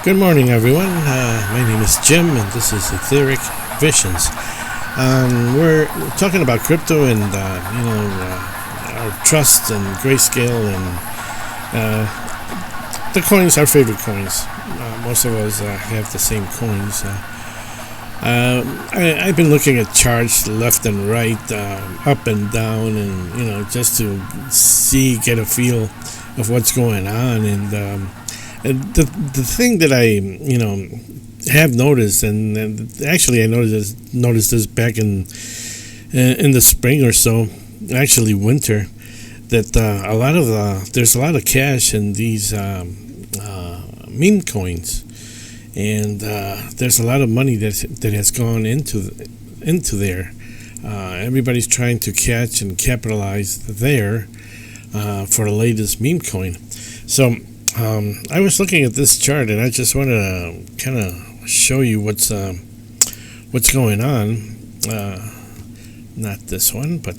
Good morning, everyone. My name is Jim, and this is Etheric Visions. We're talking about crypto and our trust and Grayscale and the coins, our favorite coins. Most of us have the same coins. I've been looking at charts left and right, up and down, and just to get a feel of what's going on. And the thing that I have noticed, and actually I noticed this back in the spring or so, actually winter, that there's a lot of cash in these meme coins, and there's a lot of money that has gone into there. Everybody's trying to catch and capitalize there for the latest meme coin. So I was looking at this chart, and I just want to kind of show you what's going on. Not this one, but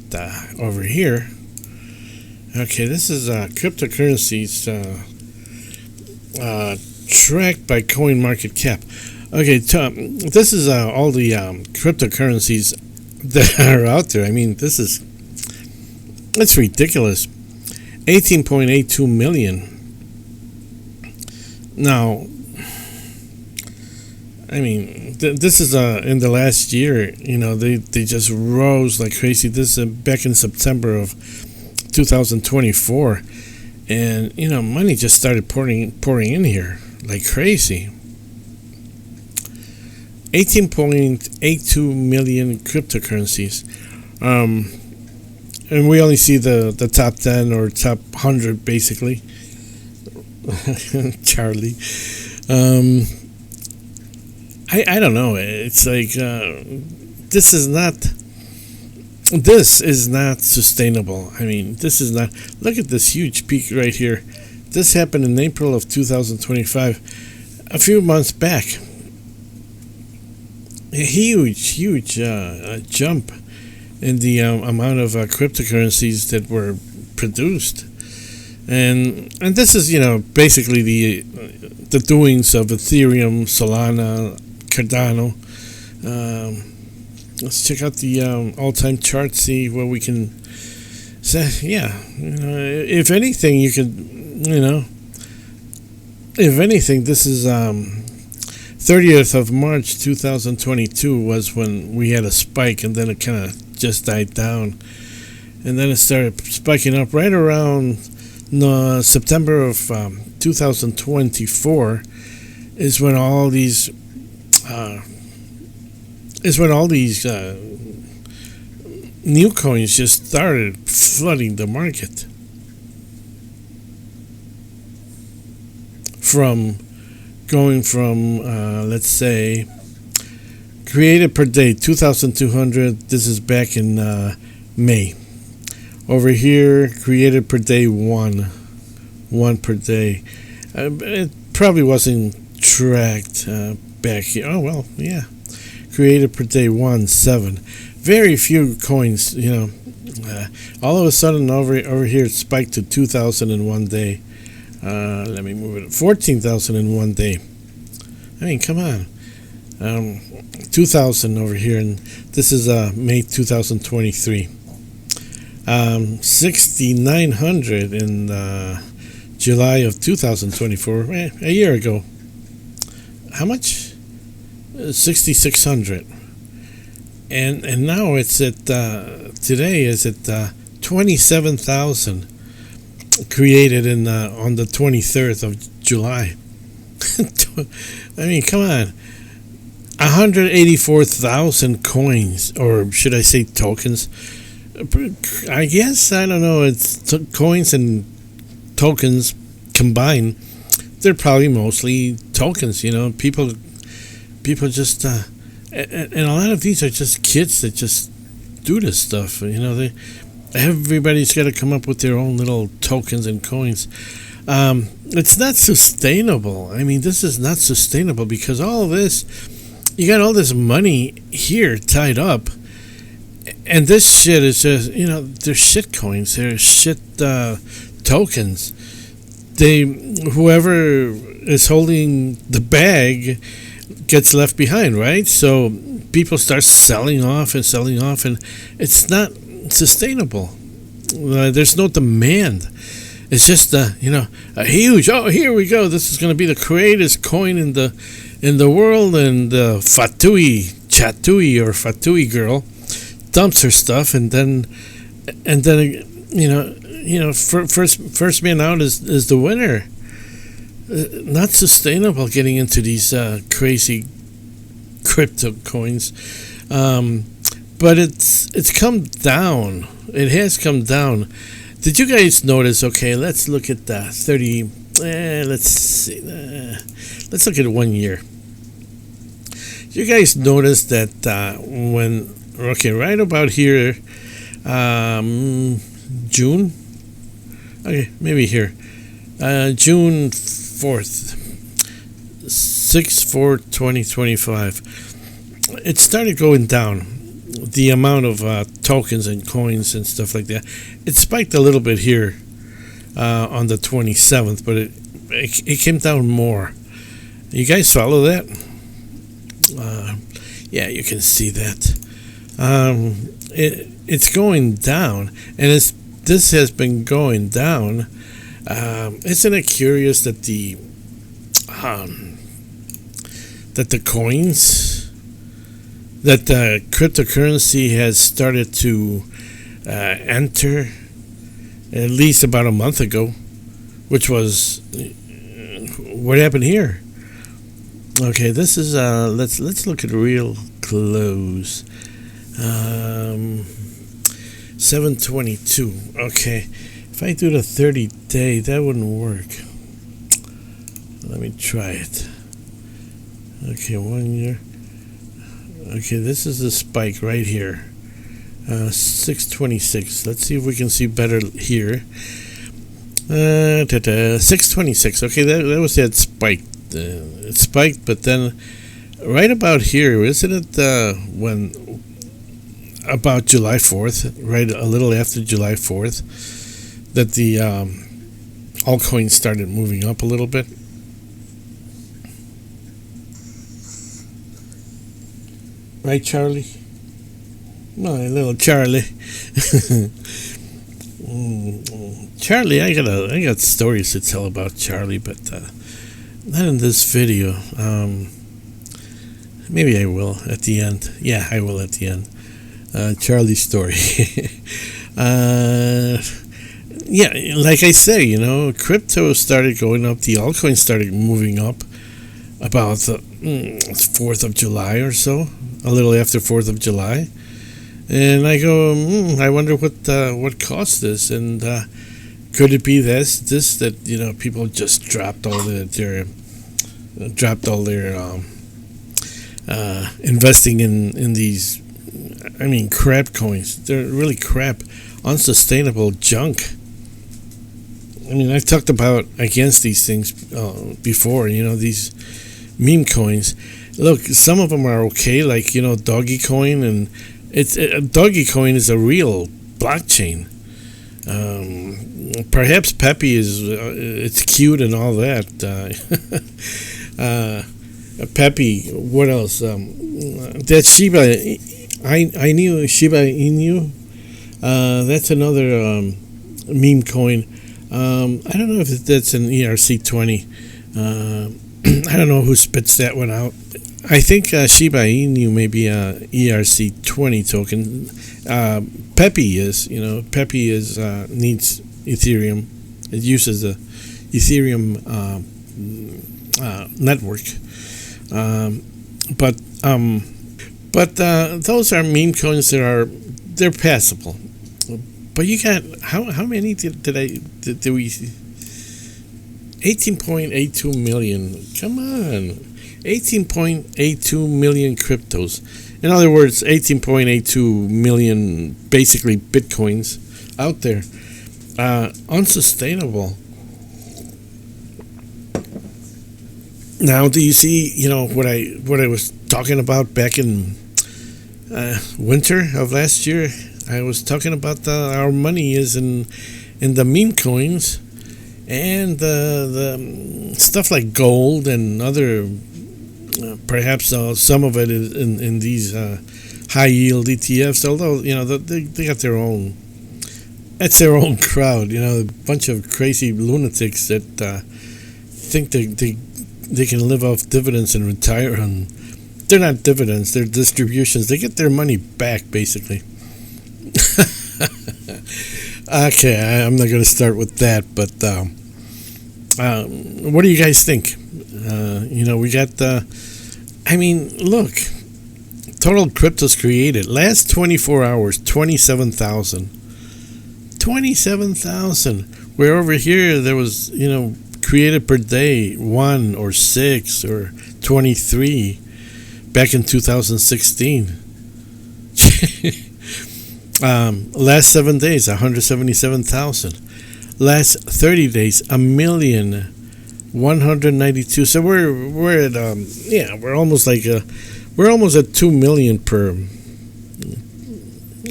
over here. Okay, this is cryptocurrencies tracked by Coin Market Cap. Okay, this is all the cryptocurrencies that are out there. I mean, it's ridiculous. 18.82 million. Now, I mean, this is in the last year. They just rose like crazy. This is back in September of 2024, and money just started pouring in here like crazy. 18.82 million cryptocurrencies, and we only see the top 10 or top 100 basically. Charlie. I don't know. It's like this is not sustainable. I mean, this is not. Look at this huge peak right here. This happened in April of 2025, a few months back. A huge jump in the amount of cryptocurrencies that were produced. And this is basically the doings of Ethereum, Solana, Cardano. Let's check out the all-time chart, see what we can say. Yeah, if anything, you could if anything, this is 30th of March 2022 was when we had a spike, and then it kind of just died down, and then it started spiking up right around. No, September of 2024 is when all these new coins just started flooding the market. Going from let's say created per day 2,200. This is back in May. Over here, created per day one per day. It probably wasn't tracked back here. Oh well, yeah. Created per day 7. Very few coins. All of a sudden over here it spiked to 2,000 in one day. Let me move it. 14,000 in one day. I mean, come on. 2,000 over here, and this is May 2023. 6,900 in July of 2024, a year ago. How much? 6,600. And now it's at today is at 27,000 created on the 23rd of July. I mean, come on. 184,000 coins, or should I say tokens? I guess, I don't know, it's coins and tokens combined. They're probably mostly tokens, people just and a lot of these are just kids that just do this stuff. Everybody's got to come up with their own little tokens and coins. It's not sustainable. I mean, this is not sustainable because all of this, you got all this money here tied up. And this shit is just, they're shit coins. They're shit tokens. they whoever is holding the bag gets left behind, right? So people start selling off, and it's not sustainable. There's no demand. It's just a huge. Oh, here we go. This is going to be the greatest coin in the world, and the Chatui or Fatui girl dumps her stuff, and then first man out is the winner. Not sustainable getting into these crazy crypto coins, but it's come down. It has come down. Did you guys notice? Okay, let's look at the 30. Let's see. Let's look at 1 year. You guys notice that right about here, June. Okay, maybe here, June 4th, 6/4/2025. It started going down. The amount of tokens and coins and stuff like that. It spiked a little bit here on the 27th, but it came down more. You guys follow that? Yeah, you can see that. It's going down, and this has been going down. Isn't it curious that the coins, that the cryptocurrency has started to enter at least about a month ago, which was what happened here. Okay, this is let's look at real close. 7/22. Okay, if I do the 30-day, that wouldn't work. Let me try it. Okay, 1 year. Okay, this is the spike right here. 626. Let's see if we can see better here. 626. Okay, that was that spike. It spiked, but then right about here, isn't it? When about July 4th, right a little after July 4th, that the altcoins started moving up a little bit. Right, Charlie? My little Charlie. Charlie, I got stories to tell about Charlie, but not in this video. Maybe I will at the end. Yeah, I will at the end. Charlie's story. Yeah, like I say, crypto started going up. The altcoins started moving up about the 4th of July or so, a little after 4th of July. And I go, I wonder what caused this, and could it be this that people just dropped all their investing in these, crap coins. They're really crap, unsustainable junk. I've talked about against these things before. These meme coins. Look, some of them are okay, like Doggy Coin, and Doggy Coin is a real blockchain. Perhaps Peppy is it's cute and all that. Peppy, what else? That Shiba, I knew Shiba Inu. That's another meme coin. I don't know if that's an ERC20. I don't know who spits that one out. I think Shiba Inu may be a ERC20 token. Peppy is, Peppy needs Ethereum. It uses the Ethereum network. But those are meme coins they're passable. But you got how many did we? 18.82 million. Come on. 18.82 million cryptos. In other words, 18.82 million basically bitcoins out there. Unsustainable. Now, do you see, what I was talking about back in winter of last year? I was talking about our money is in the meme coins, and the stuff like gold and other, perhaps some of it is in these high yield ETFs. Although they got their own. That's their own crowd. A bunch of crazy lunatics that think they can live off dividends and retire on. They're not dividends; they're distributions. They get their money back, basically. Okay, I'm not going to start with that, but what do you guys think? We got look, total cryptos created last 24 hours, 27,000. 27,000. Where over here there was, created per day 1 or 6 or 23 back in 2016. Last 7 days, 177,000. Last 30 days, 1,192,000. So we're at we're almost at 2 million per.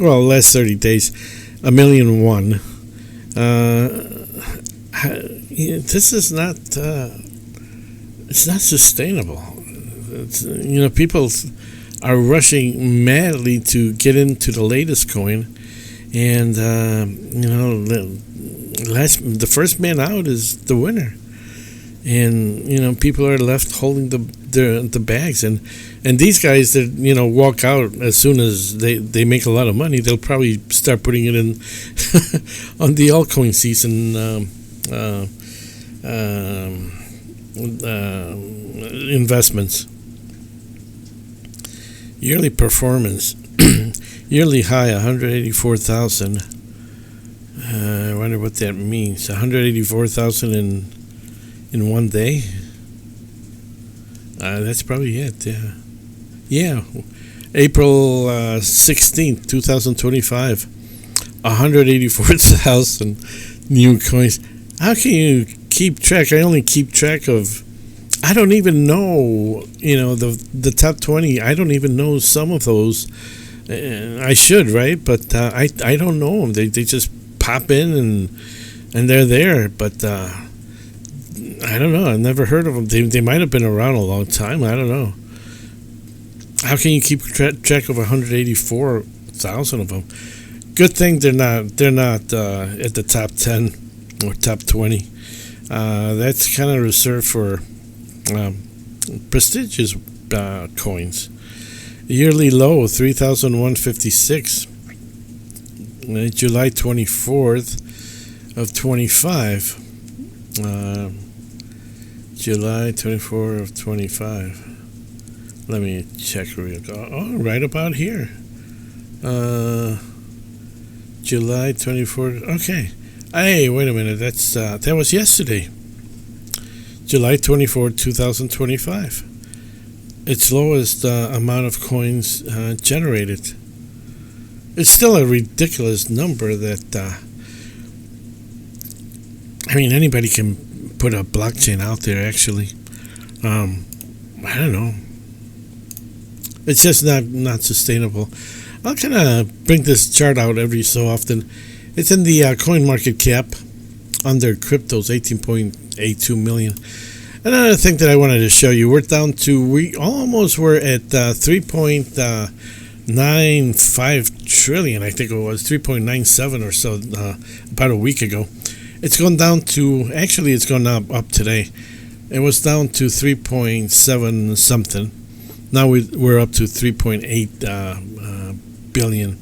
Well, last 30 days, 1,000,001. This is not. It's not sustainable. People are rushing madly to get into the latest coin, and the first man out is the winner, and people are left holding the bags, and these guys that walk out as soon as they make a lot of money, they'll probably start putting it in on the altcoin season investments. Yearly performance, yearly high 184,000. I wonder what that means. 184,000 in 1 day. That's probably it. Yeah. April 16th, 2025. 184,000 new coins. How can you keep track? I only keep track of. I don't even know, the top 20. I don't even know some of those. I should, right? But I don't know them. They just pop in and they're there. But I don't know. I've never heard of them. They might have been around a long time. I don't know. How can you keep track of 184,000 of them? Good thing they're not at the top 10 or top 20. That's kind of reserved for prestigious coins. Yearly low 3,156. July 24th of 25. July 24th of 25. Let me check real quick. Oh, right about here. July 24th. Okay. Hey, wait a minute. That was yesterday. July 24th, 2025. Its lowest amount of coins generated. It's still a ridiculous number that, anybody can put a blockchain out there, actually. I don't know. It's just not sustainable. I'll kind of bring this chart out every so often. It's in the coin market cap under cryptos, 18.82 million. Another thing that I wanted to show you, we almost were at 3.95 trillion. I think it was 3.97 or so about a week ago. It's gone down to, actually it's gone up today. It was down to 3.7 something. Now we're up to 3.8 billion.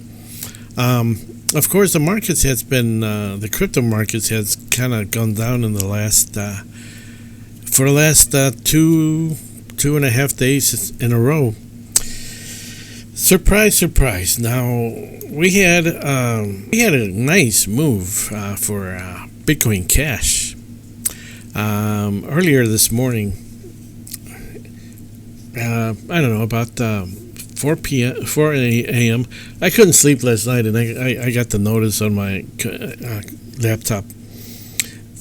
Of course, the markets has been, the crypto markets has kind of gone down in the last, for the last 2.5 days in a row. Surprise, surprise. Now, we had a nice move for Bitcoin Cash. Earlier this morning, I don't know, about 4 a.m. I couldn't sleep last night, and I got the notice on my laptop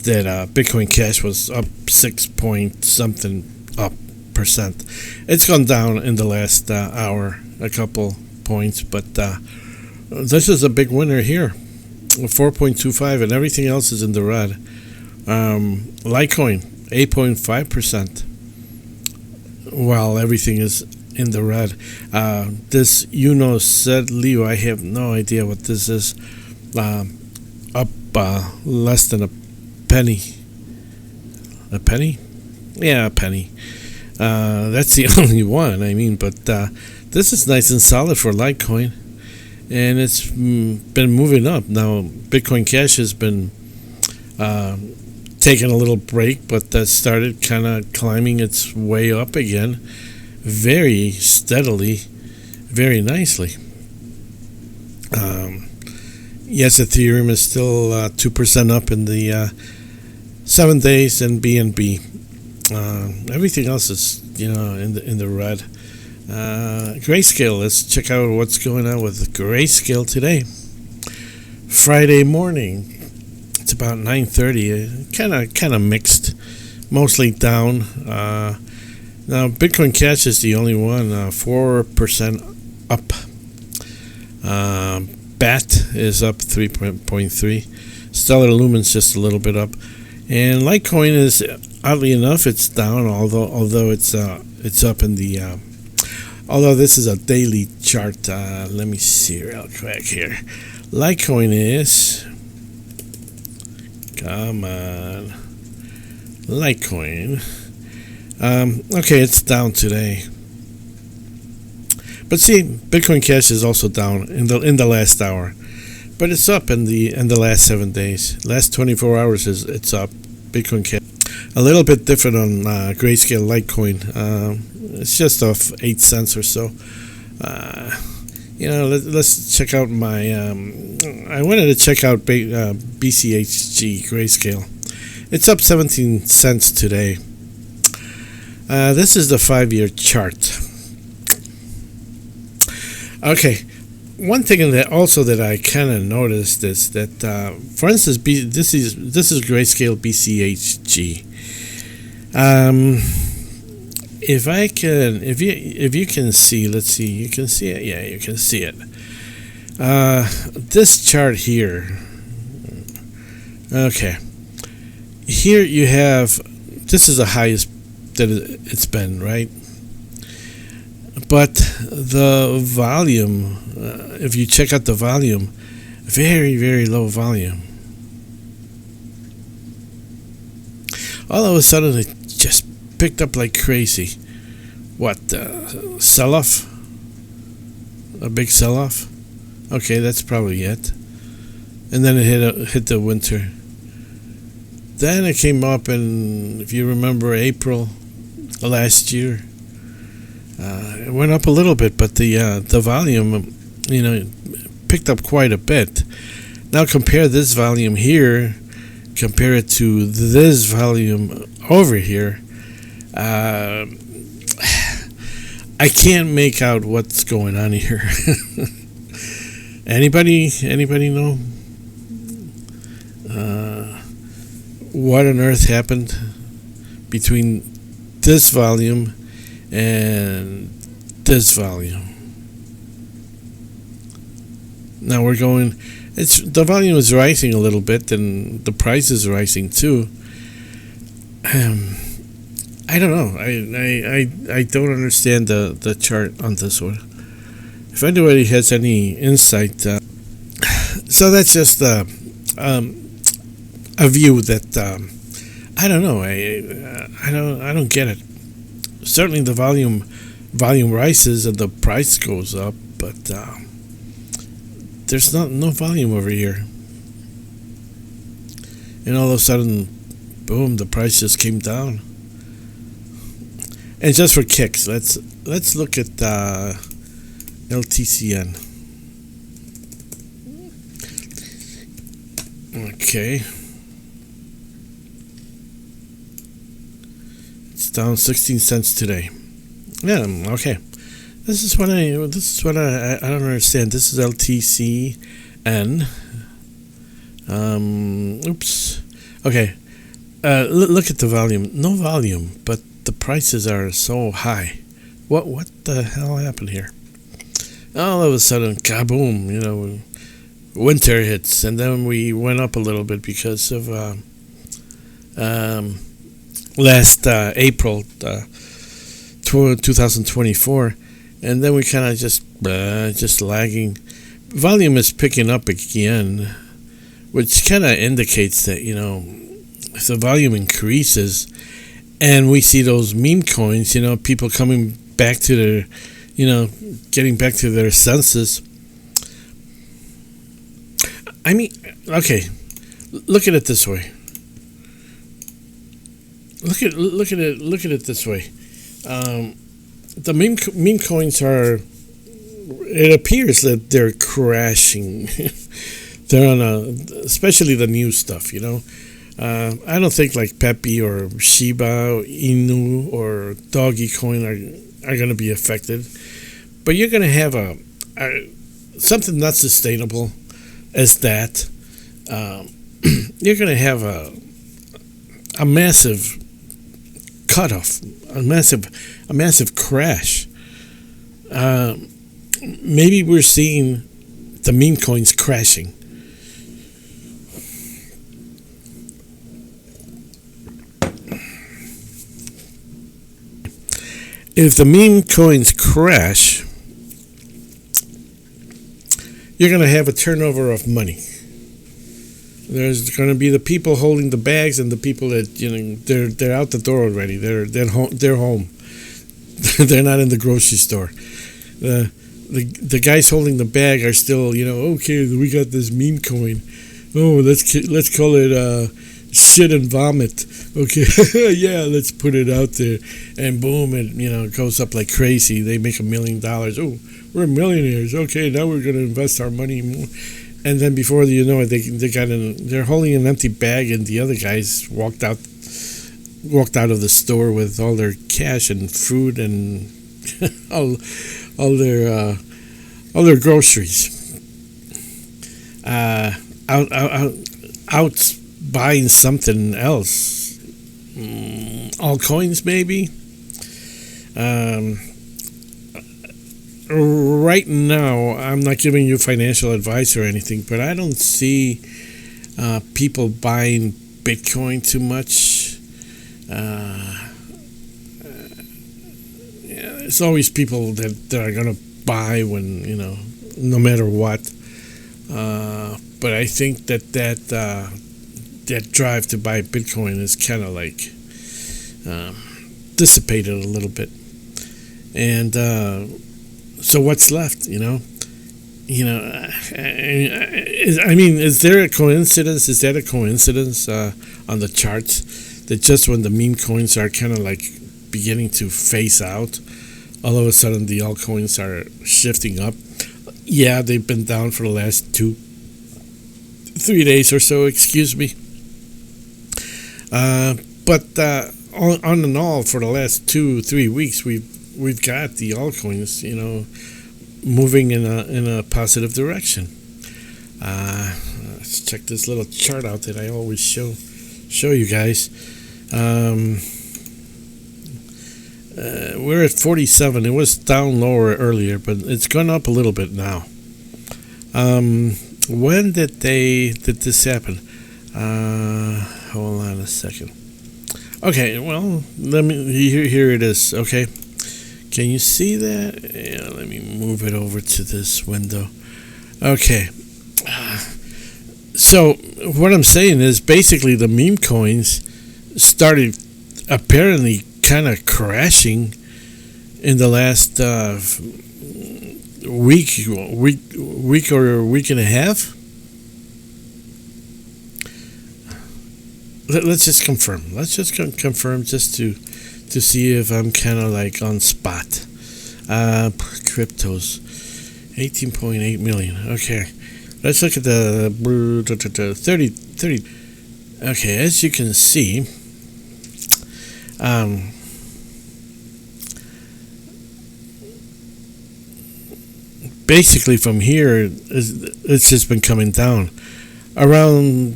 that Bitcoin Cash was up 6 point something percent. It's gone down in the last hour a couple points, but this is a big winner here, 4.25, and everything else is in the red. Litecoin 8.5%, while everything is in the red. This said Leo, I have no idea what this is. Up less than a penny. A penny? Yeah, a penny. That's the only one. I mean, but this is nice and solid for Litecoin, and it's been moving up. Now, Bitcoin Cash has been taking a little break, but that started kind of climbing its way up again, very steadily, very nicely. Yes, Ethereum is still 2% up in the 7 days, and BNB. Everything else is, in the red. Grayscale. Let's check out what's going on with Grayscale today. Friday morning. It's about 9:30. Kind of mixed, mostly down. Now Bitcoin Cash is the only one, 4% up. BAT is up 3.3. Stellar Lumen's just a little bit up, and Litecoin is, oddly enough, it's down. Although it's up in the. Although this is a daily chart. Let me see real quick here. Litecoin is. Come on. Litecoin. Okay, it's down today. But see, Bitcoin Cash is also down in the last hour. But it's up in the last 7 days. Last 24 hours it's up. Bitcoin Cash. A little bit different on Grayscale Litecoin. It's just off 8 cents or so. Let's check out my. I wanted to check out BCHG Grayscale. It's up 17 cents today. This is the 5-year chart. Okay, one thing that I kind of noticed is that, for instance, this is Grayscale BCHG. If you can see, let's see, you can see it. Yeah, you can see it. This chart here. Okay, here you have. This is the highest that it's been, right? But the volume, if you check out the volume, very, very low volume. All of a sudden, it just picked up like crazy. What, sell-off? A big sell-off? Okay, that's probably it. And then it hit the winter. Then it came up in, if you remember, April last year. It went up a little bit, but the volume, picked up quite a bit. Now compare this volume here, compare it to this volume over here. I can't make out what's going on here. Anybody know what on earth happened between this volume and this volume? Now we're going. The volume is rising a little bit, and the price is rising too. I don't know. I don't understand the chart on this one. If anybody has any insight, so that's just a view that I don't know. I don't get it. Certainly the volume rises and the price goes up, but there's no volume over here. And all of a sudden, boom, the price just came down. And just for kicks, let's look at LTCN. Okay. It's down 16 cents today. Yeah, okay. This is what I don't understand. This is LTCN. Oops. Okay. Look at the volume. No volume, but the prices are so high. What the hell happened here? All of a sudden, kaboom! Winter hits, and then we went up a little bit because of last April 2024, and then we kind of just lagging. Volume is picking up again, which kind of indicates that, if the volume increases and we see those meme coins, people coming back to their, getting back to their senses. I mean, okay, look at it this way. Look at it this way. The meme coins are. It appears that they're crashing. They're on especially the new stuff. I don't think like Pepe or Shiba Inu or Doggy Coin are going to be affected, but you're going to have a something not sustainable as that. You're going to have a massive cutoff, a massive crash. Maybe we're seeing the meme coins crashing. If the meme coins crash, you're going to have a turnover of money. There's going to be the people holding the bags and the people that they're out the door already. They're home. They're not in the grocery store. The guys holding the bag are still okay. We got this meme coin. Oh, let's call it shit and vomit. Okay, yeah, let's put it out there, and boom, it goes up like crazy. They make $1 million. Oh, we're millionaires. Okay, now we're gonna invest our money more. And then before you know it, they're holding an empty bag, and the other guys walked out of the store with all their cash and food and all their groceries. Out buying something else. Altcoins maybe. Right now, I'm not giving you financial advice or anything, but I don't see people buying Bitcoin too much. It's always people that are going to buy when, no matter what. But I think that drive to buy Bitcoin is kind of like dissipated a little bit. And so what's left, I mean, is there a coincidence? Is that a coincidence on the charts that just when the meme coins are kind of like beginning to phase out, all of a sudden the altcoins are shifting up? Yeah, they've been down for the last 2-3 days or so, excuse me. But on and all, for the last 2-3 weeks, we've got the altcoins, moving in a positive direction. Let's check this little chart out that I always show you guys. We're at 47. It was down lower earlier, but it's gone up a little bit now. When did this happen? Hold on a second. Okay, well, here it is. Okay, can you see that? Yeah, let me move it over to this window. Okay. So what I'm saying is basically the meme coins started apparently kind of crashing in the last week or a week and a half. Let's just confirm. Let's just confirm just to see if I'm kind of like on spot. Cryptos, 18.8 million. Okay, let's look at the 30. Okay, as you can see, basically from here, it's just been coming down around.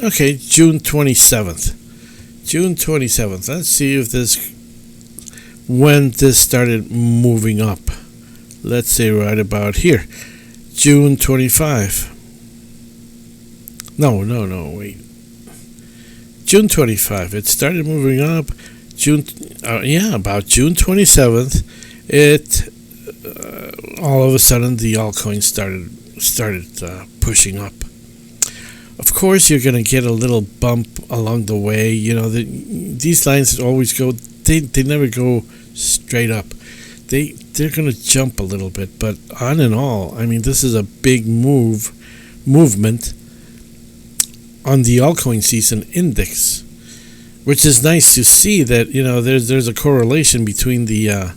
Okay, June 27th. Let's see if when this started moving up. Let's say right about here. June 25. No, wait. June 25. It started moving up. About June 27th, it all of a sudden the altcoins started pushing up. Of course, you're going to get a little bump along the way. These lines always go. They never go straight up. They're going to jump a little bit, but on and all, I mean, this is a big movement on the altcoin season index, which is nice to see that there's a correlation between the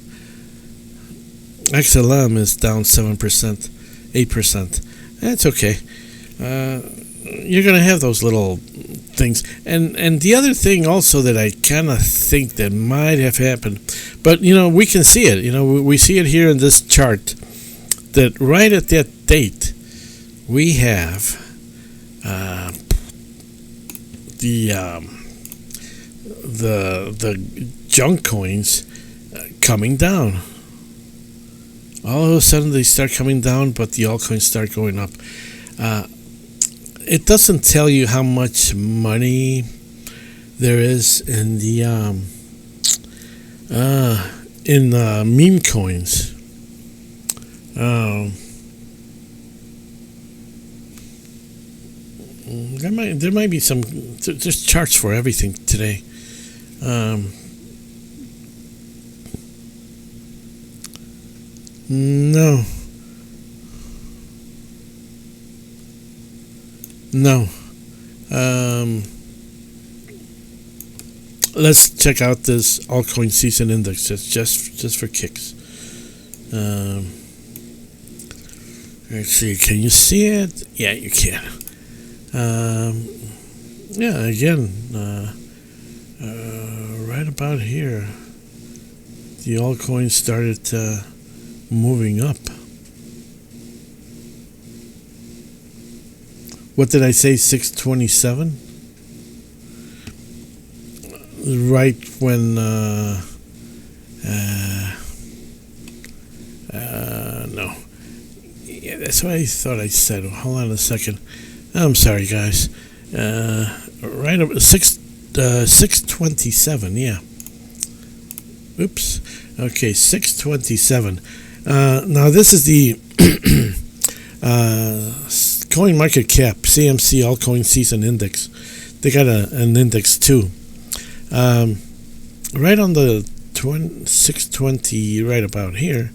XLM is down 7%, 8%. That's okay. You're going to have those little things. And the other thing also that I kind of think that might have happened, but, we can see it. We see it here in this chart, that right at that date, we have the junk coins coming down. All of a sudden they start coming down, but the altcoins start going up. It doesn't tell you how much money there is in the meme coins. There might be some. There's charts for everything today. No. Let's check out this altcoin season index. It's just for kicks. Let's see. Can you see it? Yeah, you can. Again, right about here, the altcoins started moving up. What did I say? 627? Right when no. Yeah, that's what I thought I said. Hold on a second. I'm sorry, guys. Right up 627. Yeah. Oops. Okay, 627. Now this is the Coin Market Cap CMC Altcoin Season Index. They got an index too. Right on the 620. Right about here.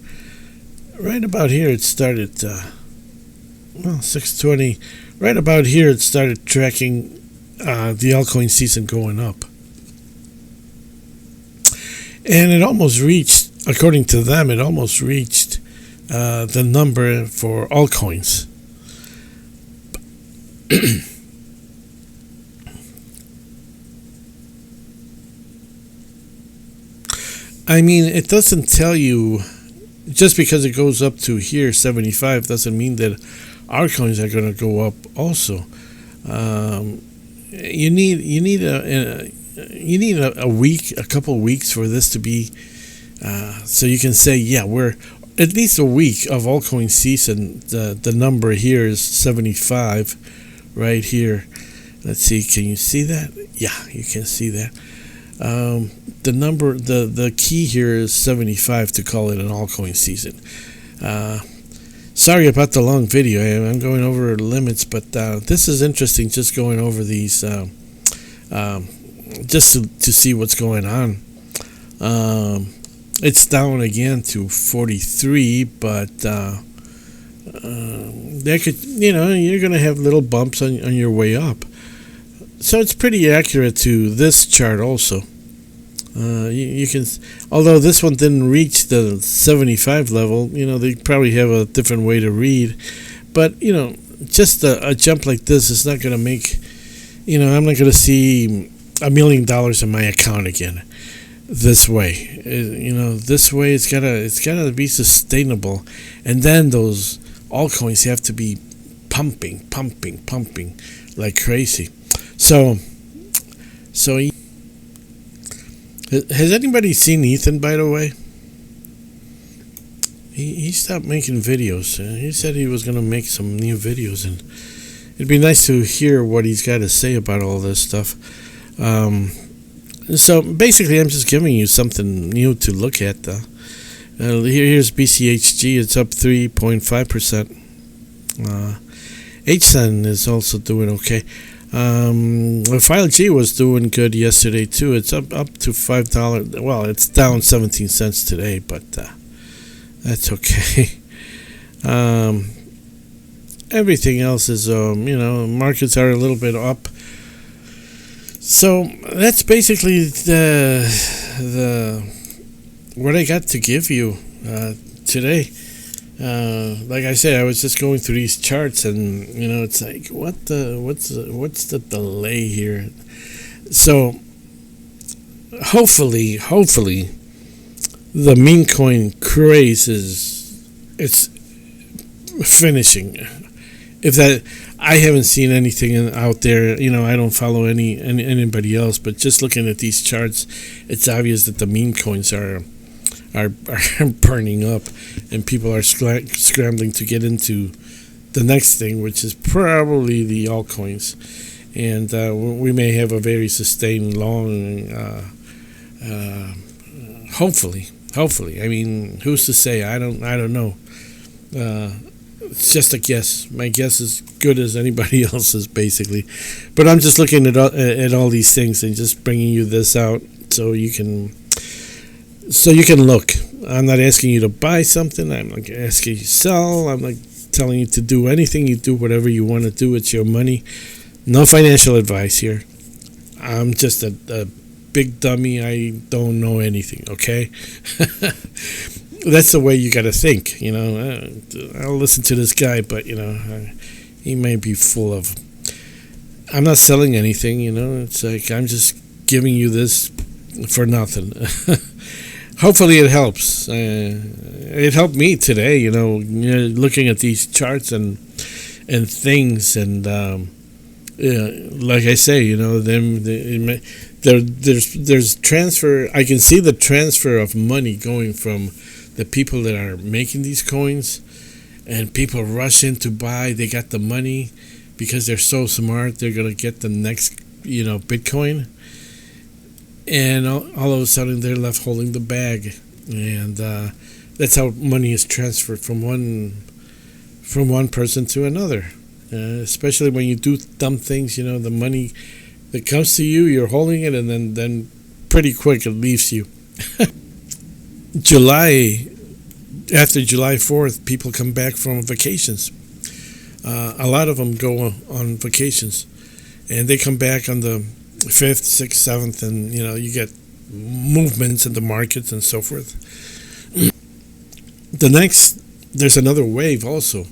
It started. 620. Right about here, it started tracking the altcoin season going up. And it almost reached, according to them, the number for altcoins. I mean, it doesn't tell you, just because it goes up to here, 75, doesn't mean that our coins are going to go up also. You need a week, a couple weeks for this to be, so you can say, yeah, we're at least a week of altcoin season. The number here is 75, right here. Let's see, can you see that? Yeah, you can see that. The number, the key here is 75 to call it an altcoin season. Sorry about the long video. I'm going over limits, but this is interesting. Just going over these, just to see what's going on. It's down again to 43, but there could, you're going to have little bumps on your way up. So it's pretty accurate to this chart also. You can, although this one didn't reach the 75 level, they probably have a different way to read. But, just a jump like this is not going to make, I'm not going to see $1 million in my account again this way. This way it's gotta be sustainable. And then those altcoins have to be pumping like crazy. So has anybody seen Ethan, by the way? He stopped making videos. He said he was going to make some new videos, it'd be nice to hear what he's got to say about all this stuff. So basically, I'm just giving you something new to look at. Here's BCHG. It's up 3.5%. HSN is also doing okay. File G was doing good yesterday too. It's up to $5. Well, it's down 17 cents today, but that's okay. Everything else is, markets are a little bit up. So that's basically the what I got to give you today. Like I said, I was just going through these charts, and it's like, what's the delay here? So hopefully, the meme coin craze it's finishing. If that, I haven't seen anything out there. I don't follow anybody else, but just looking at these charts, it's obvious that the meme coins are burning up, and people are scrambling to get into the next thing, which is probably the altcoins, and we may have a very sustained long. Hopefully. I mean, who's to say? I don't know. It's just a guess. My guess is good as anybody else's, basically. But I'm just looking at all these things and just bringing you this out so you can look. I'm not asking you to buy something. I'm not asking you to sell. I'm not telling you to do anything. You do whatever you want to do. It's your money. No financial advice here. I'm just a big dummy. I don't know anything, okay? That's the way you got to think, I'll listen to this guy, but, he may be full of... I'm not selling anything, It's like I'm just giving you this for nothing. Hopefully it helps. It helped me today, looking at these charts and things, and like I say, there's transfer. I can see the transfer of money going from the people that are making these coins, and people rush in to buy. They got the money because they're so smart. They're gonna get the next, Bitcoin, and all of a sudden they're left holding the bag, and that's how money is transferred from one person to another. Especially when you do dumb things, the money that comes to you, you're holding it, and then pretty quick it leaves you. After July 4th, people come back from vacations. A lot of them go on vacations, and they come back on the 5th, 6th, 7th, and you get movements in the markets and so forth. There's another wave also.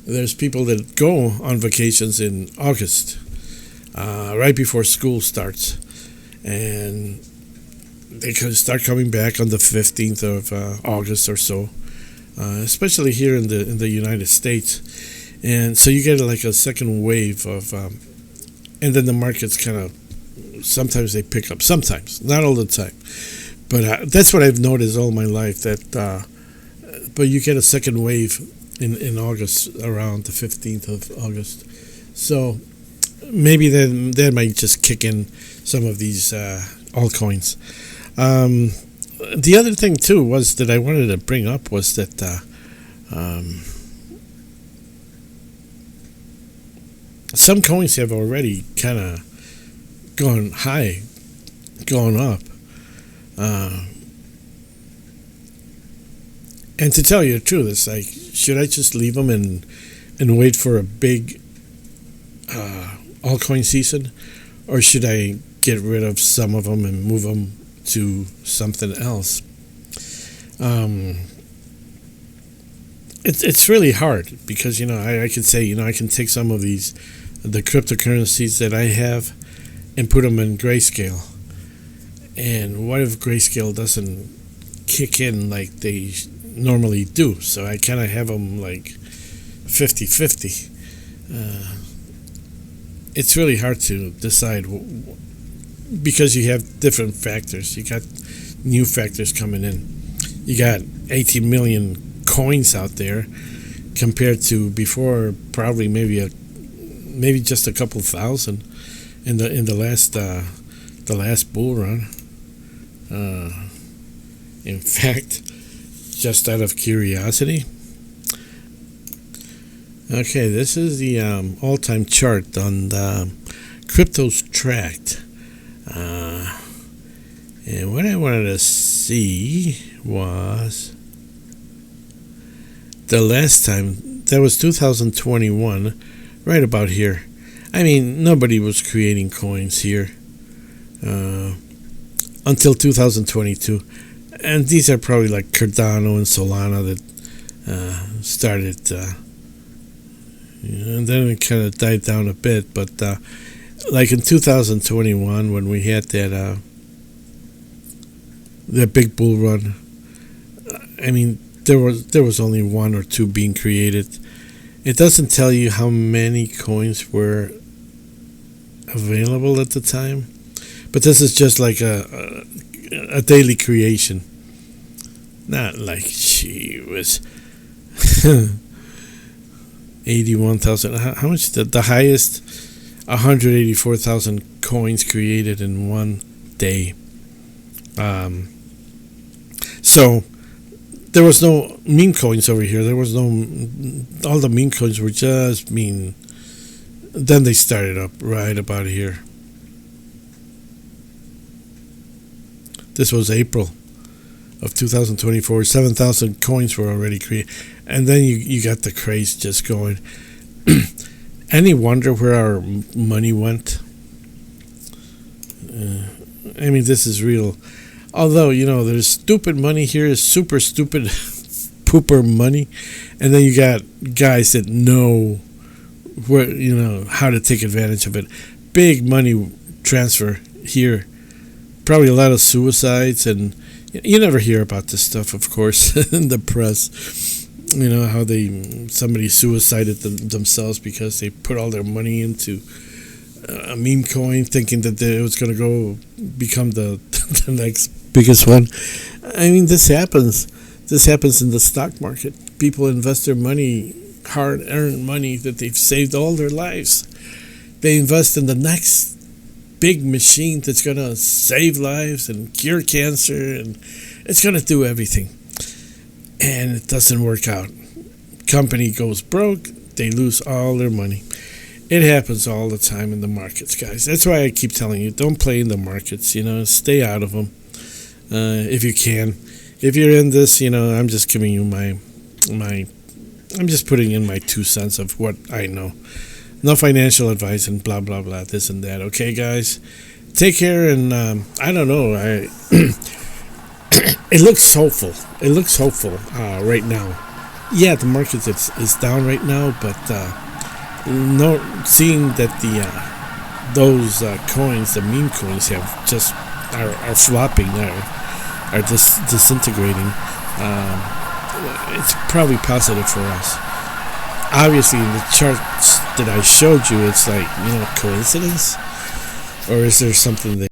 There's people that go on vacations in August, right before school starts, and they can start coming back on the 15th of August or so, especially here in the United States. And so you get like a second wave of, and then the markets kind of, sometimes they pick up, sometimes, not all the time. But that's what I've noticed all my life, that, but you get a second wave in August, around the 15th of August. So maybe that might just kick in some of these altcoins. The other thing too was that I wanted to bring up was that some coins have already kind of gone up. And to tell you the truth, it's like, should I just leave them and wait for a big altcoin season, or should I get rid of some of them and move them to something else? It's really hard because I could say I can take some of the cryptocurrencies that I have and put them in Grayscale, and what if Grayscale doesn't kick in like they normally do? So I kind of have them like 50-50. It's really hard to decide because you have different factors. You got new factors coming in. You got 18 million coins out there compared to before, probably maybe maybe just a couple thousand in the last bull run. In fact, just out of curiosity. Okay, this is the all-time chart on the cryptos tracked. And what I wanted to see was the last time, that was 2021, right about here. I mean, nobody was creating coins here until 2022. And these are probably like Cardano and Solana that started, and then it kind of died down a bit. But like in 2021, when we had that big bull run, I mean, there was only one or two being created. It doesn't tell you how many coins were available at the time, but this is just like a daily creation. Not like she was 81,000. How much? The highest 184,000 coins created in one day. So there was no meme coins over here. There was no, all the meme coins were just meme. Then they started up right about here. This was April of 2024. 7,000 coins were already created. And then you got the craze just going. Any wonder where our money went? I mean, this is real. Although, there's stupid money here, is super stupid pooper money. And then you got guys that know where, how to take advantage of it. Big money transfer here. Probably a lot of suicides, and you never hear about this stuff, of course, in the press. How somebody suicided themselves because they put all their money into a meme coin, thinking that it was going to go become the next biggest one. I mean, this happens. This happens in the stock market. People invest their money, hard-earned money that they've saved all their lives. They invest in the next big machine that's going to save lives and cure cancer, and it's going to do everything. And it doesn't work out. Company goes broke. They lose all their money. It happens all the time in the markets, guys. That's why I keep telling you, don't play in the markets. Stay out of them if you can. If you're in this, I'm just giving you I'm just putting in my 2 cents of what I know. No financial advice and blah, blah, blah, this and that. Okay, guys? Take care, and I don't know. It looks hopeful. It looks hopeful right now. Yeah, the market is down right now, but seeing that those coins, the meme coins, have just are flopping, are disintegrating. It's probably positive for us. Obviously, in the charts that I showed you, it's like, coincidence? Or is there something that